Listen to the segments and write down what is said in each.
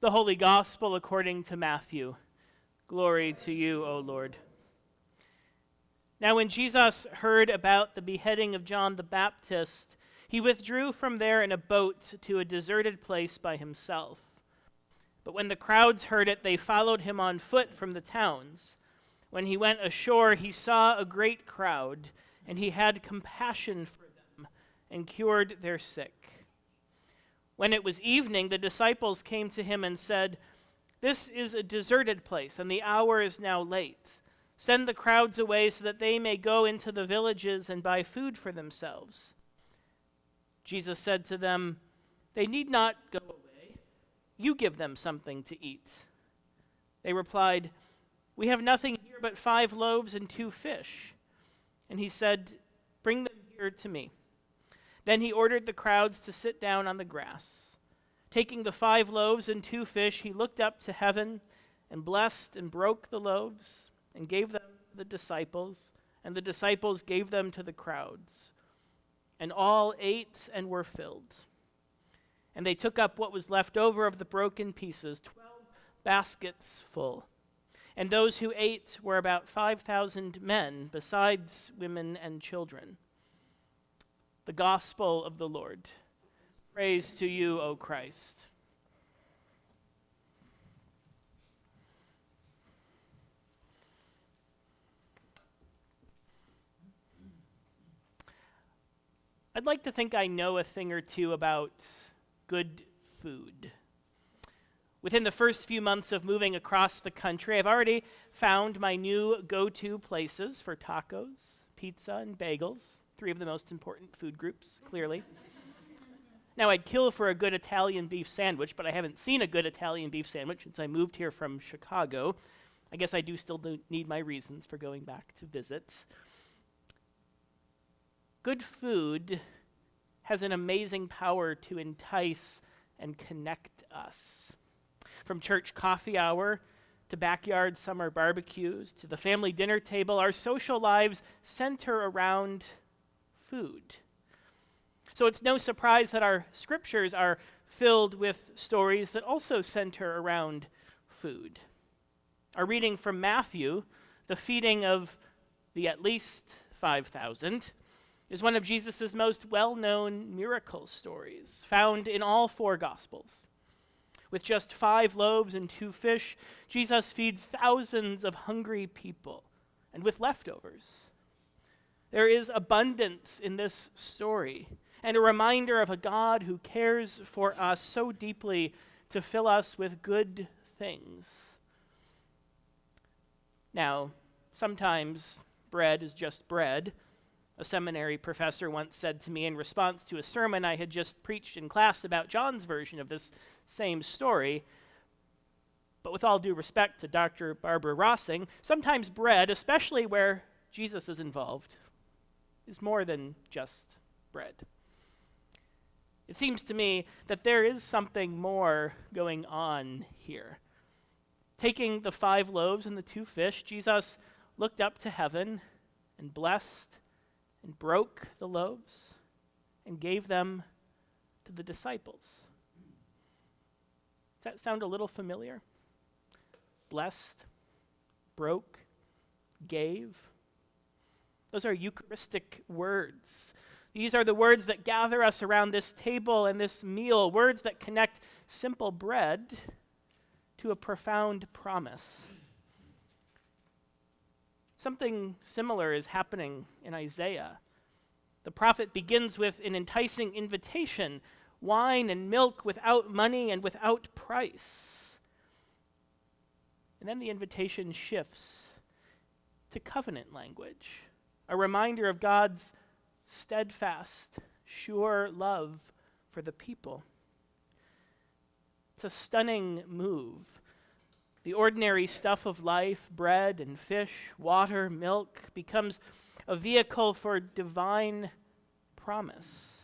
The Holy Gospel according to Matthew. Glory to you, O Lord. Now when Jesus heard about the beheading of John the Baptist, he withdrew from there in a boat to a deserted place by himself. But when the crowds heard it, they followed him on foot from the towns. When he went ashore, he saw a great crowd, and he had compassion for them and cured their sick. When it was evening, the disciples came to him and said, "This is a deserted place, and the hour is now late. Send the crowds away so that they may go into the villages and buy food for themselves." Jesus said to them, "They need not go away. You give them something to eat." They replied, "We have nothing here but 5 loaves and 2 fish." And he said, "Bring them here to me." Then he ordered the crowds to sit down on the grass. Taking the 5 loaves and 2 fish, he looked up to heaven and blessed and broke the loaves and gave them to the disciples, and the disciples gave them to the crowds. And all ate and were filled. And they took up what was left over of the broken pieces, 12 baskets full. And those who ate were about 5,000 men, besides women and children. The Gospel of the Lord. Praise to you, O Christ. I'd like to think I know a thing or two about good food. Within the first few months of moving across the country, I've already found my new go-to places for tacos, pizza, and bagels. 3 of the most important food groups, clearly. Now, I'd kill for a good Italian beef sandwich, but I haven't seen a good Italian beef sandwich since I moved here from Chicago. I guess I do still need my reasons for going back to visit. Good food has an amazing power to entice and connect us. From church coffee hour to backyard summer barbecues to the family dinner table, our social lives center around food. So it's no surprise that our scriptures are filled with stories that also center around food. Our reading from Matthew, the feeding of the at least 5,000, is one of Jesus' most well-known miracle stories, found in all 4 Gospels. With just 5 loaves and 2 fish, Jesus feeds thousands of hungry people, and with leftovers. There is abundance in this story, and a reminder of a God who cares for us so deeply to fill us with good things. Now, sometimes bread is just bread. A seminary professor once said to me in response to a sermon I had just preached in class about John's version of this same story. But with all due respect to Dr. Barbara Rossing, sometimes bread, especially where Jesus is involved, is more than just bread. It seems to me that there is something more going on here. Taking the 5 loaves and the 2 fish, Jesus looked up to heaven and blessed and broke the loaves and gave them to the disciples. Does that sound a little familiar? Blessed, broke, gave. Those are Eucharistic words. These are the words that gather us around this table and this meal, words that connect simple bread to a profound promise. Something similar is happening in Isaiah. The prophet begins with an enticing invitation, wine and milk without money and without price. And then the invitation shifts to covenant language, a reminder of God's steadfast, sure love for the people. It's a stunning move. The ordinary stuff of life, bread and fish, water, milk, becomes a vehicle for divine promise,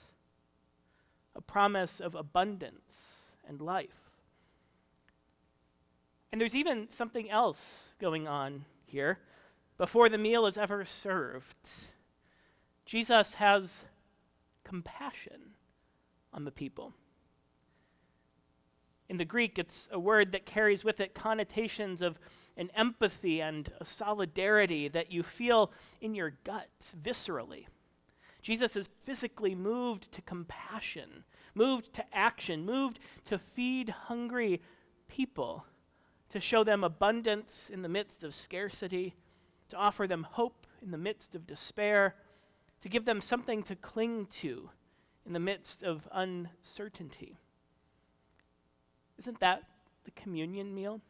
a promise of abundance and life. And there's even something else going on here. Before the meal is ever served, Jesus has compassion on the people. In the Greek, it's a word that carries with it connotations of an empathy and a solidarity that you feel in your gut, viscerally. Jesus is physically moved to compassion, moved to action, moved to feed hungry people, to show them abundance in the midst of scarcity, to offer them hope in the midst of despair, to give them something to cling to in the midst of uncertainty. Isn't that the communion meal?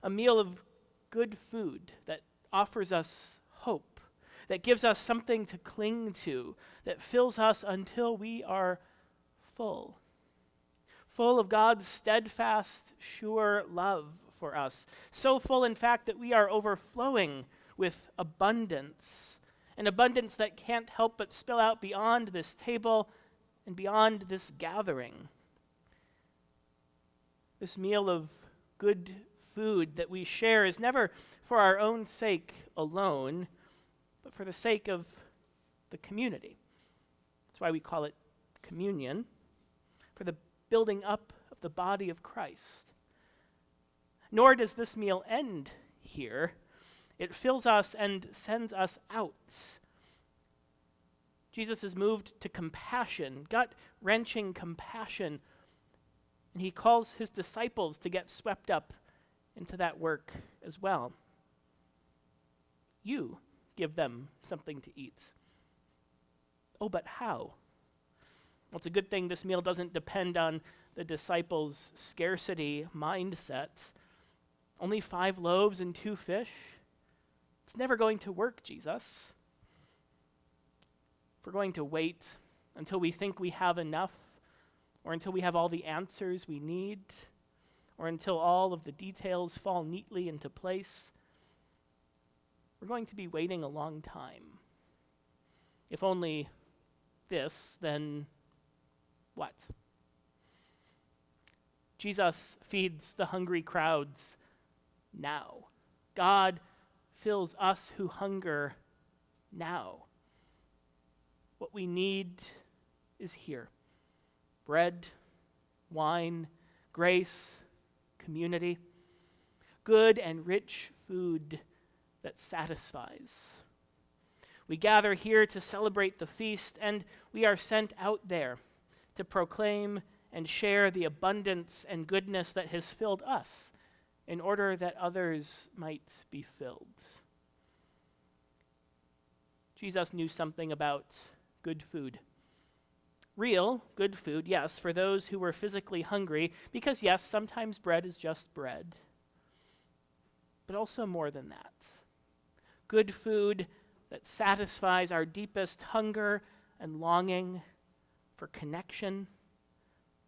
A meal of good food that offers us hope, that gives us something to cling to, that fills us until we are full. Full of God's steadfast, sure love for us. So full, in fact, that we are overflowing with abundance, an abundance that can't help but spill out beyond this table and beyond this gathering. This meal of good food that we share is never for our own sake alone, but for the sake of the community. That's why we call it communion, for the building up of the body of Christ. Nor does this meal end here. It fills us and sends us out. Jesus is moved to compassion, gut-wrenching compassion, and he calls his disciples to get swept up into that work as well. You give them something to eat. Oh, but how? Well, it's a good thing this meal doesn't depend on the disciples' scarcity mindset. Only 5 loaves and 2 fish? It's never going to work, Jesus. If we're going to wait until we think we have enough, or until we have all the answers we need, or until all of the details fall neatly into place, we're going to be waiting a long time. If only this, then what? Jesus feeds the hungry crowds now. God fills us who hunger now. What we need is here. Bread, wine, grace, community, good and rich food that satisfies. We gather here to celebrate the feast, and we are sent out there to proclaim and share the abundance and goodness that has filled us in order that others might be filled. Jesus knew something about good food. Real good food, yes, for those who were physically hungry, because yes, sometimes bread is just bread. But also more than that. Good food that satisfies our deepest hunger and longing for connection,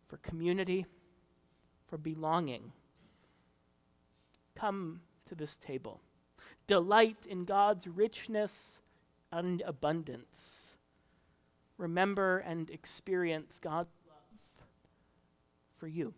for community, for belonging. Come to this table. Delight in God's richness and abundance. Remember and experience God's love for you.